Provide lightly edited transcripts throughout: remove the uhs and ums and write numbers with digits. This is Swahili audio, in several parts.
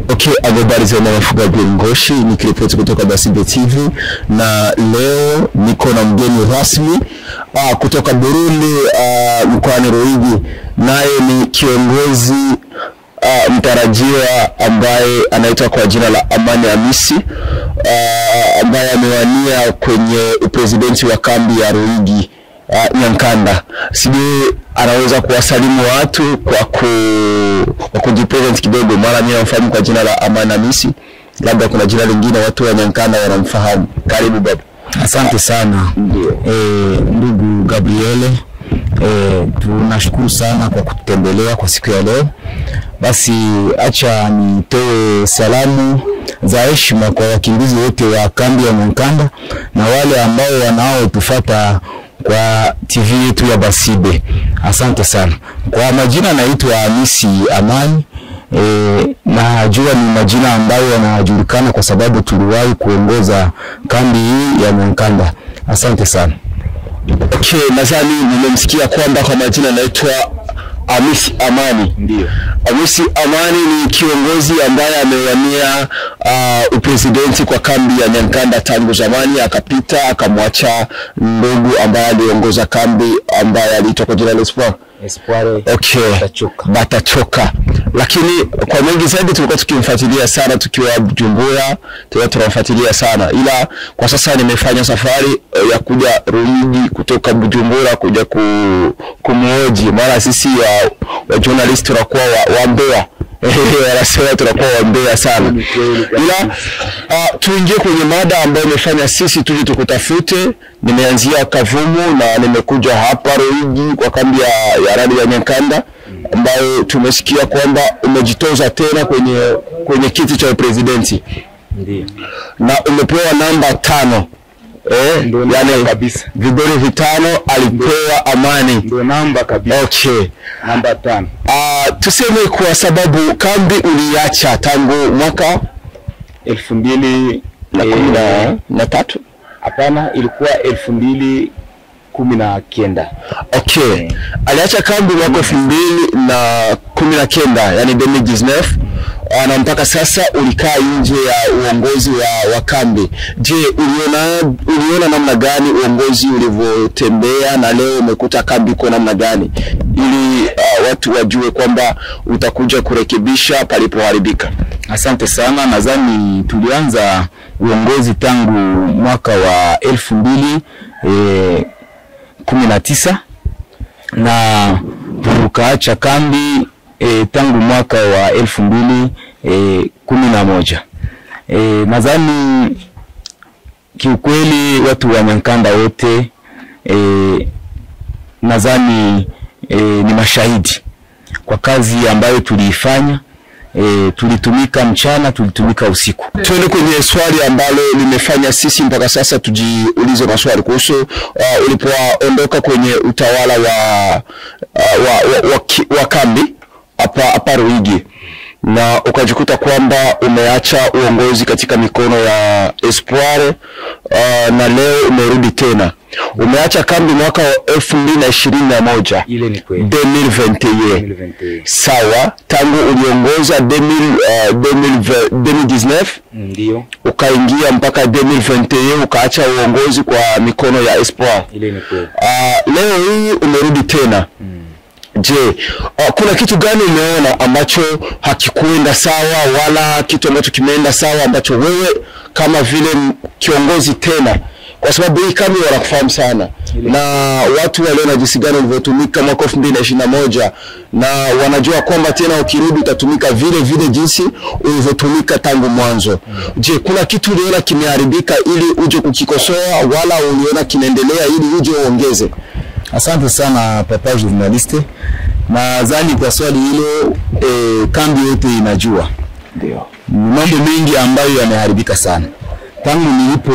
Okay, habari za Gabriel Ngoshi, nikiripoti kutoka Basibe TV, na leo niko na mgeni rasmi kutoka Burundi, mkoani Ruyigi, naye ni kiongozi mtarajiwa ambaye anaitwa kwa jina la Amani Hamisi, ambaye amewania kwenye upresidenti wa kambi ya Ruyigi Nyankanda. Sijui anaweza kuwasalimu watu kwa kujipresent kidogo, mara mimi namfahamu kwa jina la Amani Hamisi, labda kuna jina lingine watu wa Nyankanda wanamfahamu. Karibu baba. Asante sana ndugu Gabriele, tunashukuru sana kwa kututembelea kwa siku ya leo. Basi acha nitoe salamu za heshima kwa wakimbizi wote wa kambi ya Nyankanda na wale ambao wanaotufuata kwa TV yetu ya Basibe. Asante sana. Kwa majina naitwa Hamisi Amani. Najua ni majina ambayo yanajulikana kwa sababu tuliwahi kuongoza kambi hii ya Nyankanda. Asante sana. Okay, nadhani nimemsikia kwamba kwa majina naitwa Hamisi Amani. Ndio. Hamisi Amani ni kiongozi ambaye amewania upresidenti kwa kambi ya Nyankanda tangu zamani, akapita akamwacha ndugu ambaye aliongoza kambi ambaye aliitwa kwa jina la Espoir. Okay. Batachoka. Lakini kwa mengi zaidi tulikuwa tukimfuatilia sana tukiwa Bujumbura, tunamfuatilia sana. Ila kwa sasa nimefanya safari ya kuja Ruyigi kutoka Bujumbura kuja kumuoji. Mara sisi wa journalist tunakuwa wa Mbeya. Wanasema tunakuwa wa Mbeya sana. Ila tuingie kwenye mada ambayo imefanya sisi tuje tukutafute. Nimeanzia Kavumu na nimekuja hapa Ruyigi kwa kambi ya Radio ya Nyankanda, ambayo tumesikia kwamba umejitoza tena kwenye kiti cha presidenti. Ndio. Na umepewa namba 5. Yani kabisa. Vidole 5 alipewa Amani. Ndio namba kabisa. Okay. Namba 5. Tuseme kwa sababu kambi uliacha tangu mwaka 2013. Hapana, ilikuwa 2019. Okay. Aliacha kambi mwaka 2019, yani 2019. Na mpaka sasa ulikaa nje ya uongozi wa kambi. Je, uliona namna gani uongozi ulivyotembea na leo umekuta kambi kwa namna gani, ili watu wajue kwamba utakuja kurekebisha palipoharibika? Asante sana. Nadhani tulianza uongozi tangu mwaka wa 2019 na tukaacha kambi tangu mwaka wa 2011. Nadhani kiukweli watu wa Nyankanda wote nadhani ni mashahidi kwa kazi ambayo tuliifanya. Tulitumika mchana, tulitumika usiku. Tuende kwenye swali ambalo limefanya sisi mpaka sasa tujiulize maswali kuhusu ulipoondoka kwenye utawala wa kambi hapa Ruyigi, na ukajikuta kwamba umeacha uongozi katika mikono ya Espoir, na leo umerudi tena. Umeacha kambi mwaka wa 2021. Ile ni kweli. 2021. Sawa, tangu uliongoza 2019. Ndio. Ukaingia mpaka 2021 ukaacha uongozi kwa mikono ya Espoir. Ile ni kweli. Leo hii umerudi tena. Je, kuna kitu gani umeona ambacho hakikuenda sawa, wala kitu ambacho kimeenda sawa ambacho wewe kama vile kiongozi tena, kwa sababu hii kambi wanakufahamu sana na watu waliona jinsi gani ulivyotumika mwaka 2021 na wanajua kwamba tena ukirudi utatumika vile jinsi ulivyotumika tangu mwanzo. Je, kuna kitu uliona kimeharibika ili uje kukikosoa, wala uliona kinaendelea ili uje uongeze? Asante sana papa journaliste. Nadhani kwa swali hilo kambi yote inajua. Ndio. Mambo mengi ambayo yameharibika sana. Tangu nilipo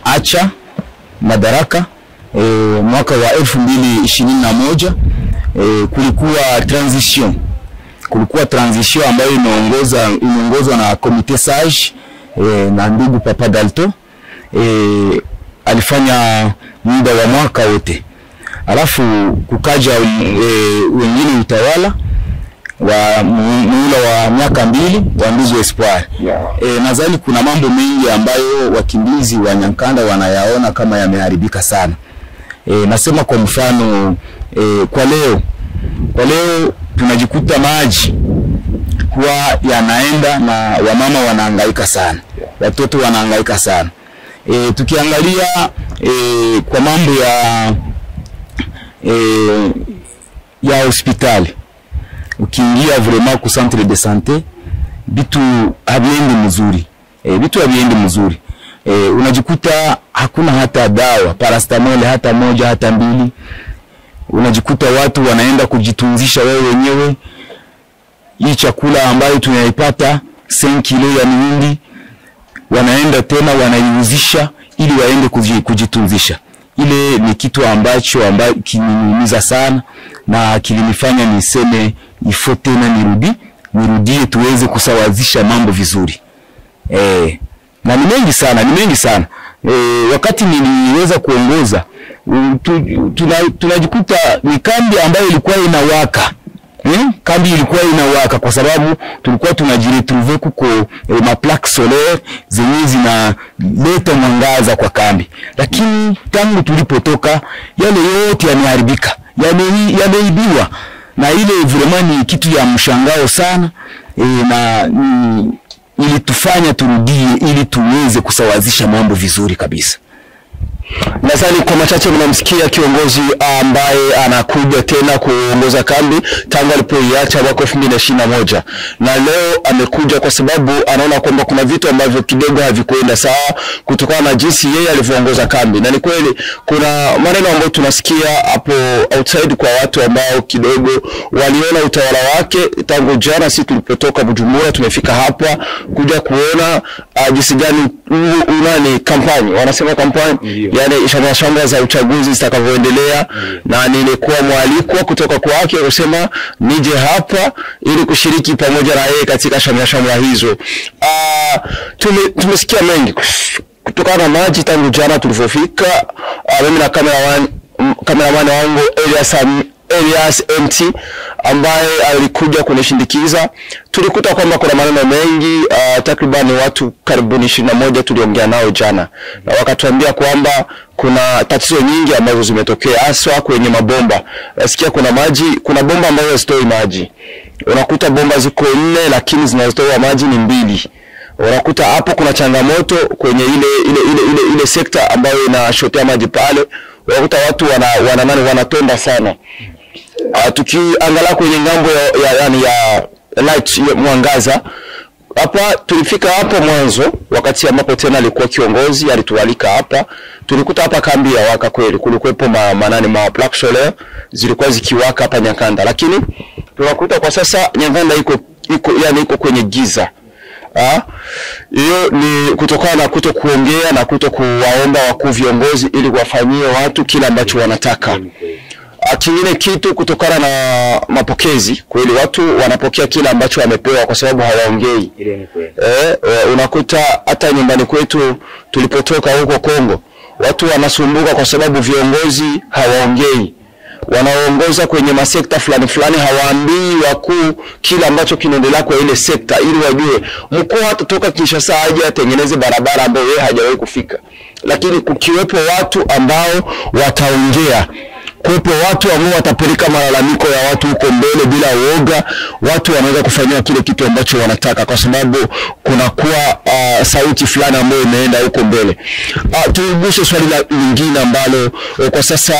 acha madaraka mwaka wa 2021, kulikuwa transition ambayo imeongozwa na komite sage na ndugu Papa Dalto. Alifanya muda wa mwaka wote. Alafu kukaja wengine utawala wa muhula wa miaka 2 wa Mbizi Espoir. Nadhani kuna mambo mengi ambayo wakimbizi wa Nyankanda wanayaona kama yameharibika sana. Nasema kwa mfano kwa leo tunajikuta maji huwa yanaenda na wamama wanahangaika sana, watoto wanahangaika sana. Tukiangalia kwa mambo ya hospitali, ukiingia vraiment ku centre de santé bitu habiendi mzuri, unajikuta hakuna hata dawa paracetamol hata moja hata mbili. Unajikuta watu wanaenda kujitunzisha wao wenyewe. Hii chakula ambayo tunaipata 5 kilo ya mihindi wanaenda tena wanaiuzisha ili waende kujitunzisha. Ile ni kitu ambacho kininiumiza sana na kilinifanya niseme ifo tena nirudie tuweze kusawazisha mambo vizuri. Na ni mengi sana. Wakati niliweza kuongoza tunajikuta ni kambi ambayo ilikuwa inawaka. Kambi ilikuwa inawaka kwa sababu tulikuwa tunajiretrouver kuko maplaque solaire zenye zinaleta mwangaza kwa kambi. Lakini tangu tulipotoka yale yote yameharibika, yameibiwa, na ile vraiment ni kitu ya mshangao sana. Na ilitufanya turudie ili tuweze kusawazisha mambo vizuri kabisa. Nadhani kwa machache mnamsikia kiongozi ambaye anakuja tena kuongoza kambi tangu alipoiacha mwaka 2021, na leo amekuja kwa sababu anaona kwamba kuna vitu ambavyo kidogo havikuenda sawa kutokana na jinsi yeye alivyoongoza kambi. Na ni kweli kuna maneno ambayo tunasikia hapo outside kwa watu ambao kidogo waliona utawala wake tangu jana. Sisi tulipotoka Bujumbura tumefika hapa kuja kuona jinsi gani unani kampani, wanasema kampani, yani shamba za uchaguzi zitakavyoendelea. Na nilikuwa mwalikwa kutoka kwake kusema nije hapa ili kushiriki pamoja na yeye katika shamra hizo. Tumesikia mengi kutokana na maji tangu jana tulipofika. Mimi na cameraman wangu Elias MT ambaye alikuja kunishindikiza, tulikuta kwamba kuna maneno mengi. Takriban watu karibu 21 tuliongea nao jana, na wakatuambia kwamba kuna tatizo nyingi ambazo zimetokea haswa kwenye mabomba. Nasikia kuna bomba ambazo hazitoi maji. Unakuta bomba ziko 4 lakini zinazotoa maji ni 2. Unakuta hapo kuna changamoto kwenye ile sekta ambayo inashotea maji pale. Unakuta watu wanatonda sana. Tukiangalia kwenye ngambo ya light mwangaza, hapa tulifika hapo mwanzo wakati ambapo tena alikuwa kiongozi alitualika hapa. Tulikuta hapa kambi ya waka kweli, kulikuwepo ma plaque solaire zilikuwa zikiwaka hapa Nyankanda, lakini tunakuta kwa sasa Nyankanda iko kwenye giza. Hiyo ni kutokana na kutokuongea na kutokuwaomba wakuu viongozi ili kuwafanyie watu kila ambacho wanataka. Kingine kitu kutokana na mapokezi, kweli watu wanapokea kila ambacho wamepewa kwa sababu hawaongei. Unakuta hata nyumbani kwetu tulipotoka huko Kongo, watu wanasumbuka kwa sababu viongozi hawaongei. Wanaongoza kwenye masekta fulani hawaambii wakuu kila ambacho kinaendelea kwa ile sekta ili wajue. Mkuu hata toka Kinshasa aje atengeneze barabara ambayo yeye hajawahi kufika, lakini kukiwepo watu ambao wataongea, kuwepo watu ambao watapeleka malalamiko ya watu huko mbele bila uoga, watu wanaweza kufanyia kile kitu ambacho wanataka kwa sababu kuna kuwa sauti fulani ambayo imeenda huko mbele. Tuiguse swali lingine ambalo kwa sasa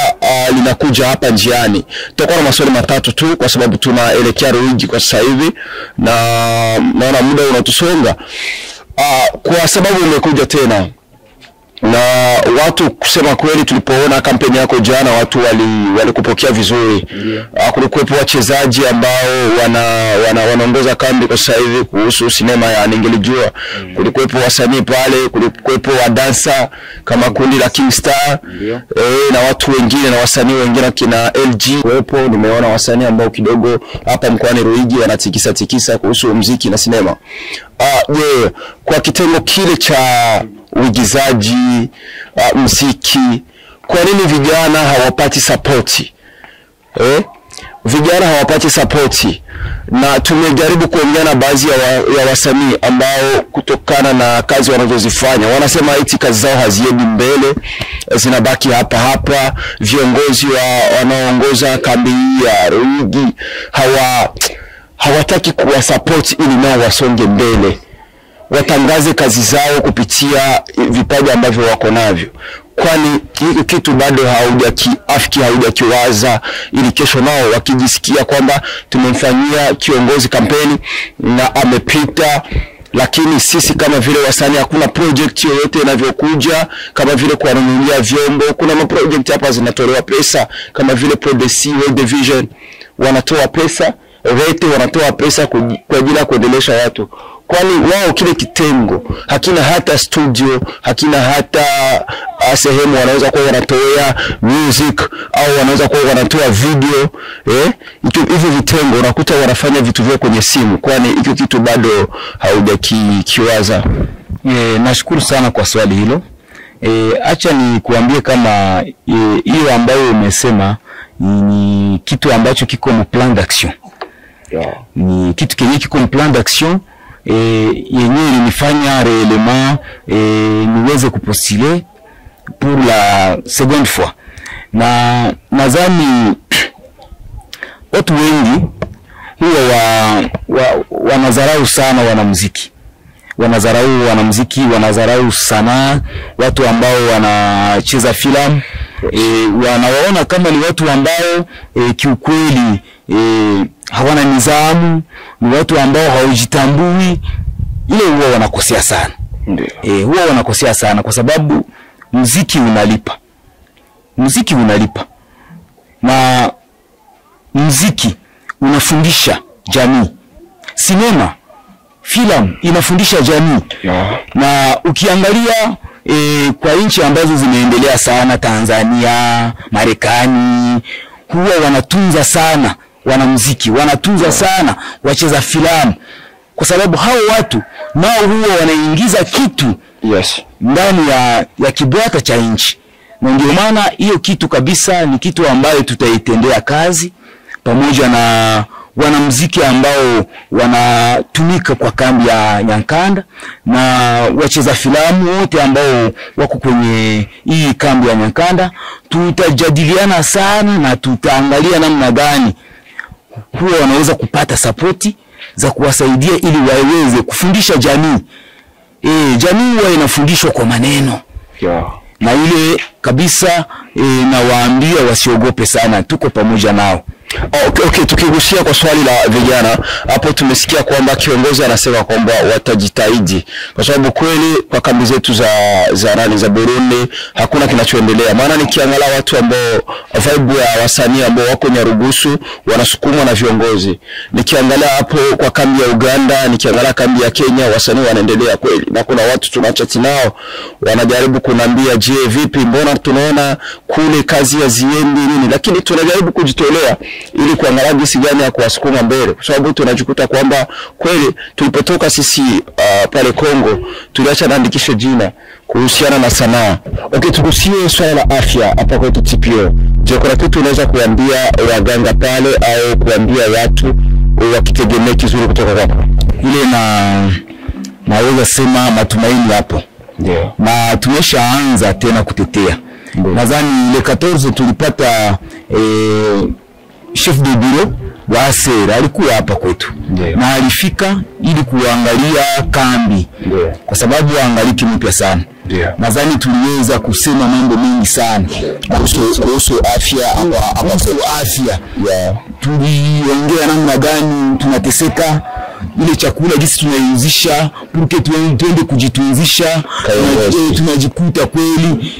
linakuja hapa njiani. Tutakuwa na maswali matatu tu kwa sababu tunaelekea Ruigi kwa sasa hivi na naona muda unatusonga. Kwa sababu umekuja tena na watu, kusema kweli, tulipoona kampeni yako jana watu walikupokea vizuri. Kulikuwepo wachezaji ambao wanaongoza kambi kwa sasa hivi kuhusu sinema ya Ningelijua. Kulikuwepo wasanii pale, kulikuwepo wadansa kama kundi la King Star, na watu wengine na wasanii wengine kina LG. Kuwepo nimeona wasanii ambao kidogo hapa mkoani Ruigi wanatikisa kuhusu muziki na sinema. Kwa kitengo kile cha uigizaji, muziki, kwa nini vijana hawapati support? vijana hawapati support, na tumejaribu kuongea na baadhi ya wasanii ambao kutokana na kazi wanazozifanya wanasema eti kazi zao haziendi mbele, zinabaki hapa. Viongozi wanaoongoza kambi ya Ruyigi hawataki kuwa support ili nao wasonge mbele, watangaze kazi zao kupitia vipaji ambavyo wako navyo, kwani kitu bado haujakiwaza ili kesho nao wakijisikia kwamba tumemfanyia kiongozi kampeni na amepita. Lakini sisi kama vile wasanii hakuna project yoyote inavyokuja, kama vile kuanunulia vyombo. Kuna project hapa zinatolewa pesa, kama vile Prodesi, World Division wanatoa pesa, Rete wanatoa pesa kwa ajili ya kuendelesha watu, kwani wao kile kitengo hakina hata studio, hakina hata sehemu wanaweza kuwa wanatoa music au wanaweza kuwa wanatoa video. Hivyo vitengo unakuta wanafanya vitu vya kwenye simu, kwani hicho kitu bado haujakiwaza. Nashukuru sana kwa swali hilo. Acha ni kuambie kama hiyo ambayo umesema ni kitu ambacho kiko mu plan d'action. Ni kitu kenye kiko mu plan d'action yenyewe ilinifanya réellement niweze kupostuler pour la seconde fois. Na nadhani watu wengi huwa wanadharau sana wanamuziki. Wanadharau sana watu ambao wanacheza filamu. Wanawaona kama ni watu ambao kiukweli hawana nidhamu, ni watu ambao hawajitambui. Ile huwa wanakosea sana. Huwa wanakosea sana kwa sababu muziki unalipa. Na muziki unafundisha jamii. Sinema, filamu inafundisha jamii. Na ukiangalia kwa nchi ambazo zimeendelea sana, Tanzania, Marekani, huwa wanatunza sana wanamuziki, wanatunza sana wacheza filamu, kwa sababu hao watu nao huwa wanaingiza kitu ndani ya kibwata cha nchi. Na ndio maana hiyo kitu kabisa ni kitu ambayo tutaitendea kazi pamoja na wanamuziki ambao wanatumika kwa kambi ya Nyankanda na wacheza filamu wote ambao wako kwenye hii kambi ya Nyankanda. Tutajadiliana sana na tutaangalia namna gani huwa wanaweza kupata support za kuwasaidia ili waweze kufundisha jamii. Jamii huwa inafundishwa kwa maneno. Na ile kabisa na waambia wasiogope sana, tuko pamoja nao. Okay, tukigusia kwa swali la vijana, hapo tumesikia kwamba kiongozi anasema kwamba watajitahidi, kwa sababu kweli kwa kambi zetu za Burundi hakuna kinachoendelea. Maana nikiangalia watu ambao vibe ya wasanii ambao wako Nyarugusu wanasukumwa na viongozi. Nikiangalia hapo kwa kambi ya Uganda, nikiangalia kambi ya Kenya, wasanii wanaendelea kweli. Na kuna watu tunachati nao wanajaribu kunambia, je, vipi, mbona tunaona kule kazi haziendi nini? Lakini tunajaribu kujitolea ili kuangalia jinsi gani ya kuwasukuma mbele, kwa sababu tunajikuta kwamba kweli tulipotoka sisi pale Kongo tuliacha naandikisho jina kuhusiana na sanaa. Okay, tugusie swala la afya hapa kwetu TPO. Je, kuna kitu unaweza kuambia waganga pale au kuambia watu wakitegemea kizuri kutoka kwako? Ile naweza sema matumaini hapo. Na tumeshaanza tena kutetea. Nadhani ile 14 tulipata chef de bureau wa ASER alikuwa hapa kwetu. Na alifika ili kuangalia kambi. Kwa sababu angaliki mpya sana. Nadhani tuliweza kusema mambo mengi sana kuhusu afya afya. Tuliongea namna gani tunateseka, ile chakula jinsi tunaiuzisha porque tuende kujitunzisha, tunajikuta kweli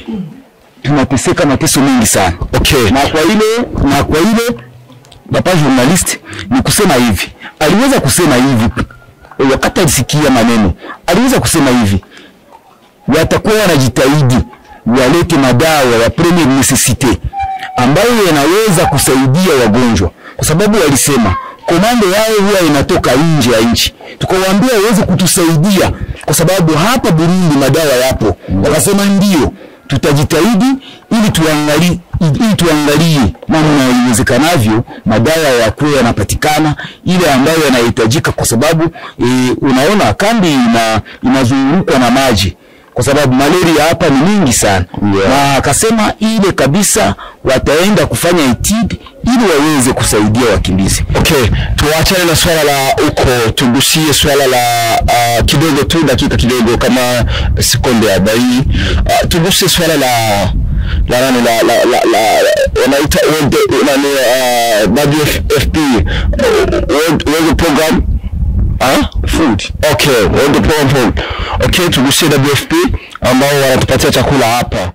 tunateseka mateso mengi sana. Okay. Na kwa ile baba journalist ni kusema hivi. Aliweza kusema hivi wakati alisikia maneno. Aliweza kusema hivi, watakuwa wanajitahidi walete madawa ya premier necessite ambayo yanaweza kusaidia wagonjwa, kwa sababu walisema komando yao huwa inatoka nje ya nchi. Tukawaambia waweze kutusaidia kwa sababu hapa Burundi madawa yapo. Wakasema ndio, tutajitahidi ili ili tuangalie namna iwezekanavyo madawa yakuwe yanapatikana ile ambayo yanahitajika, kwa sababu unaona kambi inazungukwa na maji, kwa sababu malaria hapa ni mingi sana. Na akasema ile kabisa wataenda kufanya itidi ili waweze kusaidia wakimbizi. Okay, tuachane na swala la uko, tugusie swala la kidogo tu, dakika kidogo kama sekunde 40. Tugusie swala la wanaita WFP World Program food. Okay, World Program food. Okay, tugusie WFP ambao wanatupatia chakula hapa.